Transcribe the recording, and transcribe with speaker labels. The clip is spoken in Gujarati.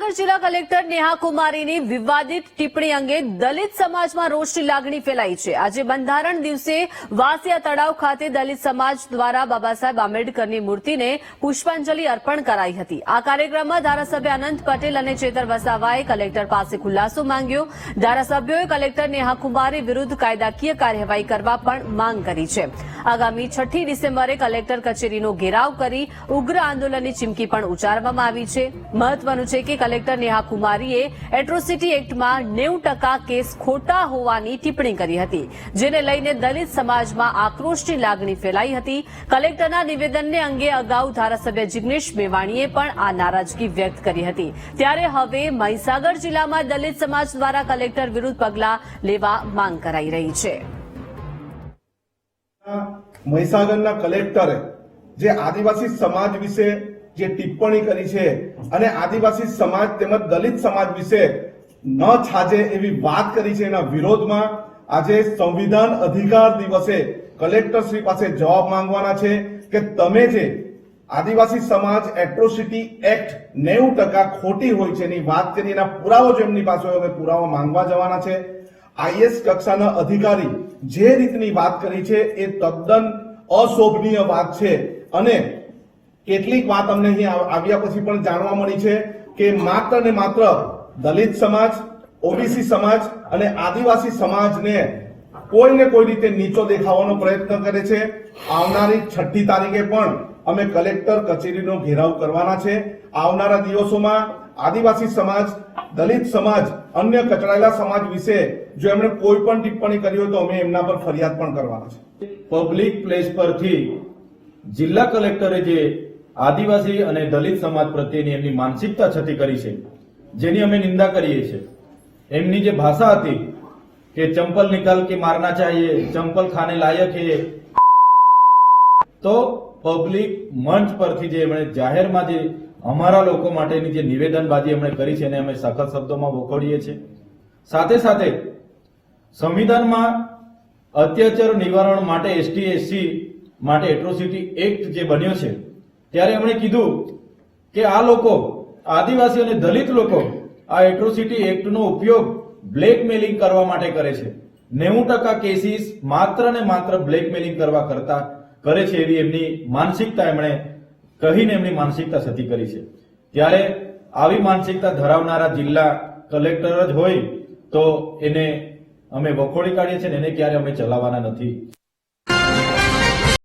Speaker 1: મહીસાગર જિલ્લા કલેક્ટર નેહા કુમારીની વિવાદિત ટિપ્પણી અંગે દલિત સમાજમાં રોષની લાગણી ફેલાઈ છે। આજે બંધારણ દિવસે વાસિયા તળાવ ખાતે દલિત સમાજ દ્વારા બાબા સાહેબ આંબેડકરની મૂર્તિને પુષ્પાંજલિ અર્પણ કરાઈ હતી। આ કાર્યક્રમમાં ધારાસભ્ય અનંત પટેલ અને ચેતર વસાવાએ કલેક્ટર પાસે ખુલાસો માંગ્યો। ધારાસભ્યોએ કલેક્ટર નેહા કુમારી વિરુદ્ધ કાયદાકીય કાર્યવાહી કરવા પણ માંગ કરી છે। આગામી 6 ડિસેમ્બરે કલેક્ટર કચેરીનો ઘેરાવ કરી ઉગ્ર આંદોલનની ચીમકી પણ ઉચ્ચારવામાં આવી છે। મહત્વનું છે કે કલેક્ટર નેહા કુમારીએ એટ્રોસિટી એક્ટમાં 90% કેસ ખોટા હોવાની ટિપ્પણી કરી હતી, જેને લઈને દલિત સમાજમાં આક્રોશની લાગણી ફેલાઈ હતી। કલેક્ટરના નિવેદનને અંગે અગાઉ ધારાસભ્ય જિગ્નેશ મેવાણીએ પણ આ નારાજગી વ્યક્ત કરી હતી। ત્યારે હવે મહીસાગર જિલ્લામાં દલિત સમાજ દ્વારા કલેક્ટર વિરુદ્ધ પગલાં લેવા માંગ કરાઈ રહી છે।
Speaker 2: મહીસાગરના કલેક્ટરે જે આદિવાસી સમાજ વિશે જે ટિપ્પણી કરી છે અને આદિવાસી સમાજ તેમજ દલિત સમાજ વિશે ન છાજે એવી વાત કરી છે, એના વિરોધમાં આજે સંવિધાન અધિકાર દિવસે કલેક્ટર શ્રી પાસે જવાબ માંગવાના છે કે તમે જે આદિવાસી સમાજ એટ્રોસિટી એક્ટ 90% ખોટી હોય છે એની વાત કરી, એના પુરાવો જો એમની પાસે હોય અમે પુરાવો માંગવા જવાના છે। આઈએસ કક્ષાના અધિકારી જે રીતની વાત કરી છે એ તદ્દન અશોભનીય વાત છે અને કેટલીક વાત અમને અહીં આવ્યા પછી પણ જાણવા મળી છે કે માત્ર ને માત્ર દલિત સમાજ, ઓબીસી સમાજ અને આદિવાસી સમાજને કોઈને કોઈ રીતે નીચો દેખાવાનો પ્રયત્ન કરે છે। આવનારી 6 તારીખે પણ અમે કલેક્ટર કચેરીનો ઘેરાવ કરવાના છે। આવનારા દિવસોમાં આદિવાસી સમાજ, દલિત સમાજ, અન્ય કચડાયેલા સમાજ વિશે જો એમણે કોઈ પણ ટિપ્પણી કરી હોય તો અમે એમના પર ફરિયાદ પણ કરવાના છે।
Speaker 3: પબ્લિક પ્લેસ પરથી જિલ્લા કલેક્ટરે જે આદિવાસી અને દલિત સમાજ પ્રત્યેની એમની માનસિકતા છતી કરી છે, જેની અમે નિંદા કરીએ છીએ। એમની જે ભાષા હતી કે ચંપલ નિકાલ કે મારના ચાહીએ, ચંપલ ખાને લાયક હે, તો પબ્લિક મંચ પરથી જે એમણે જાહેરમાં જે અમારા લોકો માટેની જે નિવેદનબાજી એમણે કરી છે એને અમે સખત શબ્દોમાં વખોડીએ છીએ। સાથે સાથે સંવિધાનમાં અત્યાચાર નિવારણ માટે એસટી/એસસી માટે એટ્રોસિટી એક્ટ જે બન્યો છે ત્યારે એમણે કીધું કે આ લોકો આદિવાસી અને દલિત લોકો આ એટ્રોસિટી એક્ટનો ઉપયોગ બ્લેકમેલિંગ કરવા માટે કરે છે। 90% કેસીસ માત્ર ને માત્ર બ્લેકમેલિંગ કરવા કરતા કરે છે એવી એમની માનસિકતા એમણે કહીને એમની માનસિકતા છતી કરી છે। ત્યારે આવી માનસિકતા ધરાવનારા જિલ્લા કલેક્ટર જ હોય તો એને અમે વખોડી કાઢીએ છીએ ને એને ક્યારે અમે ચલાવવાના નથી।